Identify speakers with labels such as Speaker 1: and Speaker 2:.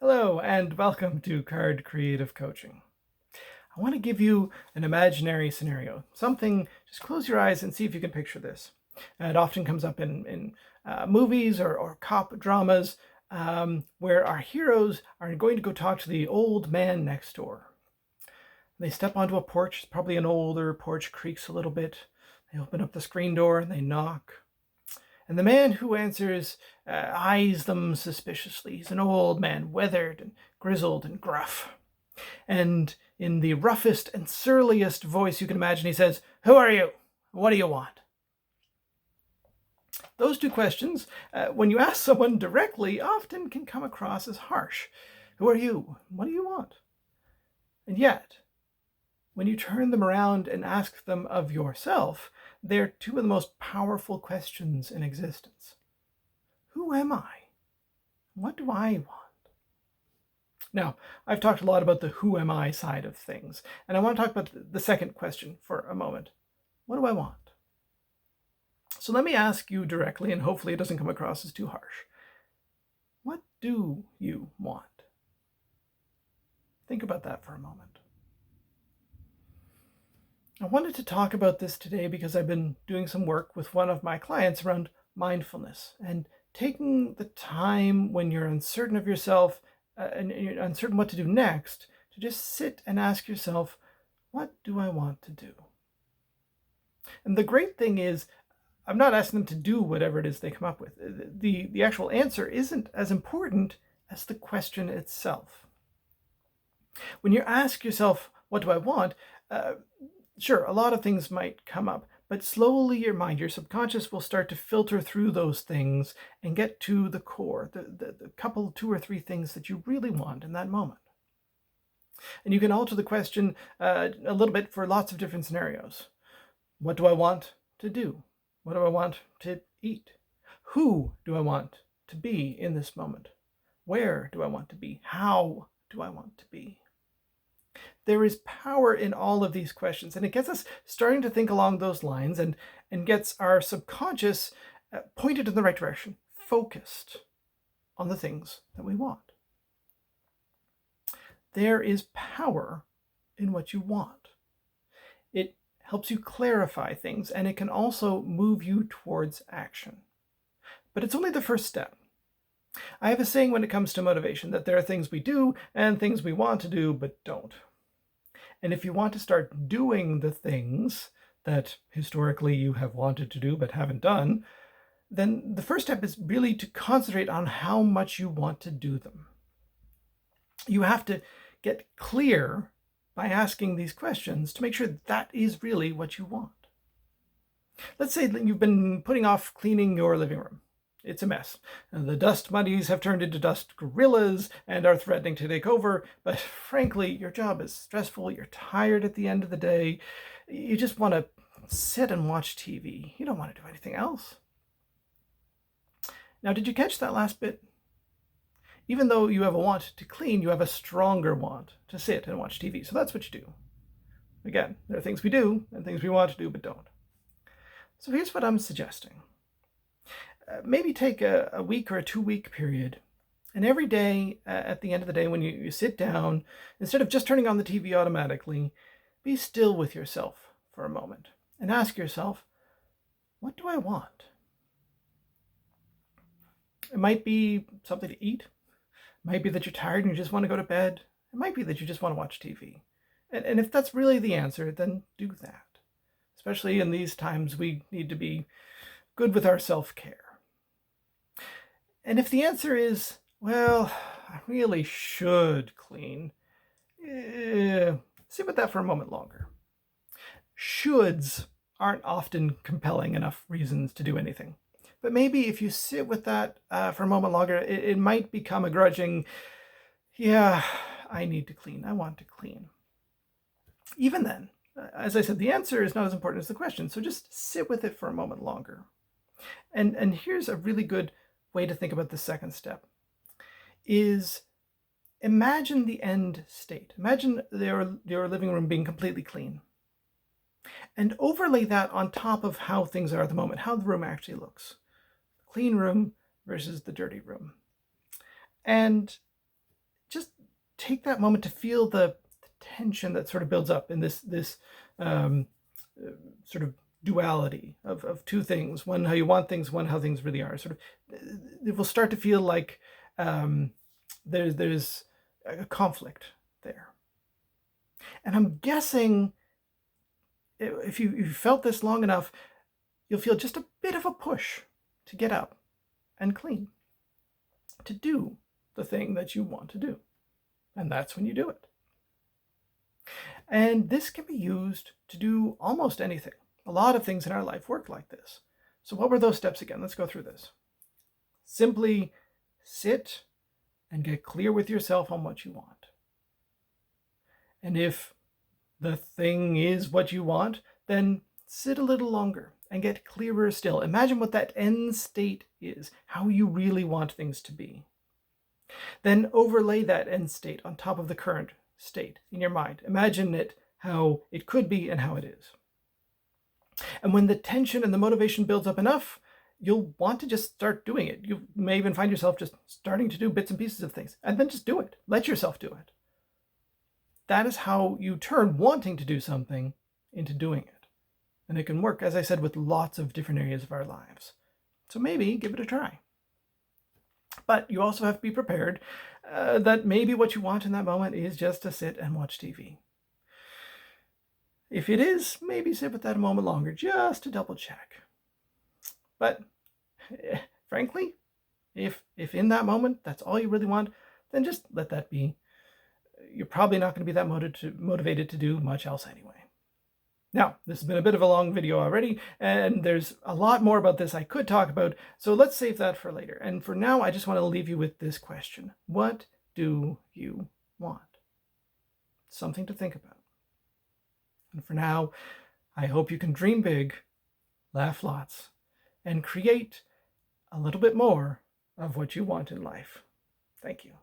Speaker 1: Hello, and welcome to Card Creative Coaching. I want to give you an imaginary scenario, something, just close your eyes and see if you can picture this. It often comes up in movies or cop dramas where our heroes are going to go talk to the old man next door. They step onto a porch, it's probably an older porch, creaks a little bit. They open up the screen door and they knock. And the man who answers eyes them suspiciously. He's an old man, weathered and grizzled and gruff. And in the roughest and surliest voice you can imagine, he says, "Who are you? What do you want?" Those two questions, when you ask someone directly, often can come across as harsh. Who are you? What do you want? And yet, when you turn them around and ask them of yourself, they're two of the most powerful questions in existence. Who am I? What do I want? Now, I've talked a lot about the who am I side of things, and I want to talk about the second question for a moment. What do I want? So let me ask you directly, and hopefully it doesn't come across as too harsh. What do you want? Think about that for a moment. I wanted to talk about this today because I've been doing some work with one of my clients around mindfulness and taking the time when you're uncertain of yourself and you're uncertain what to do next to just sit and ask yourself, what do I want to do? And the great thing is, I'm not asking them to do whatever it is they come up with. The actual answer isn't as important as the question itself. When you ask yourself, what do I want? Sure, a lot of things might come up, but slowly your mind, your subconscious will start to filter through those things and get to the core, the couple, two or three things that you really want in that moment. And you can alter the question a little bit for lots of different scenarios. What do I want to do? What do I want to eat? Who do I want to be in this moment? Where do I want to be? How do I want to be? There is power in all of these questions, and it gets us starting to think along those lines and gets our subconscious pointed in the right direction, focused on the things that we want. There is power in what you want. It helps you clarify things, and it can also move you towards action. But it's only the first step. I have a saying when it comes to motivation that there are things we do and things we want to do but don't. And if you want to start doing the things that historically you have wanted to do but haven't done, then the first step is really to concentrate on how much you want to do them. You have to get clear by asking these questions to make sure that is really what you want. Let's say that you've been putting off cleaning your living room. It's a mess. And the dust bunnies have turned into dust gorillas and are threatening to take over. But frankly, your job is stressful. You're tired at the end of the day. You just want to sit and watch TV. You don't want to do anything else. Now, did you catch that last bit? Even though you have a want to clean, you have a stronger want to sit and watch TV. So that's what you do. Again, there are things we do and things we want to do but don't. So here's what I'm suggesting. Maybe take a week or a 2-week period, and every day at the end of the day when you sit down, instead of just turning on the TV automatically, be still with yourself for a moment and ask yourself, what do I want? It might be something to eat. It might be that you're tired and you just want to go to bed. It might be that you just want to watch TV. And if that's really the answer, then do that. Especially in these times, we need to be good with our self-care. And if the answer is, well, I really should clean, sit with that for a moment longer. Shoulds aren't often compelling enough reasons to do anything. But maybe if you sit with that for a moment longer, it might become a grudging, yeah, I need to clean. I want to clean. Even then, as I said, the answer is not as important as the question. So just sit with it for a moment longer. And here's a really good way to think about the second step is imagine the end state. Imagine your living room being completely clean. And overlay that on top of how things are at the moment, how the room actually looks. The clean room versus the dirty room. And take that moment to feel the tension that sort of builds up in this um, sort of duality of two things: one how you want things, one how things really are. Sort of, it will start to feel like um, there's a conflict there. And I'm guessing if you felt this long enough, you'll feel just a bit of a push to get up and clean, to do the thing that you want to do. And that's when you do it. And this can be used to do almost anything. A lot of things in our life work like this. So what were those steps again? Let's go through this. Simply sit and get clear with yourself on what you want. And if the thing is what you want, then sit a little longer and get clearer still. Imagine what that end state is, how you really want things to be. Then overlay that end state on top of the current state in your mind. Imagine it, how it could be and how it is. And when the tension and the motivation builds up enough, you'll want to just start doing it. You may even find yourself just starting to do bits and pieces of things, and then just do it. Let yourself do it. That is how you turn wanting to do something into doing it. And it can work, as I said, with lots of different areas of our lives. So maybe give it a try. But you also have to be prepared that maybe what you want in that moment is just to sit and watch TV. If it is, maybe sit with that a moment longer just to double check. But frankly, if in that moment that's all you really want, then just let that be. You're probably not going to be that motivated to do much else anyway. Now, this has been a bit of a long video already, and there's a lot more about this I could talk about, so let's save that for later. And for now, I just want to leave you with this question. What do you want? Something to think about. And for now, I hope you can dream big, laugh lots, and create a little bit more of what you want in life. Thank you.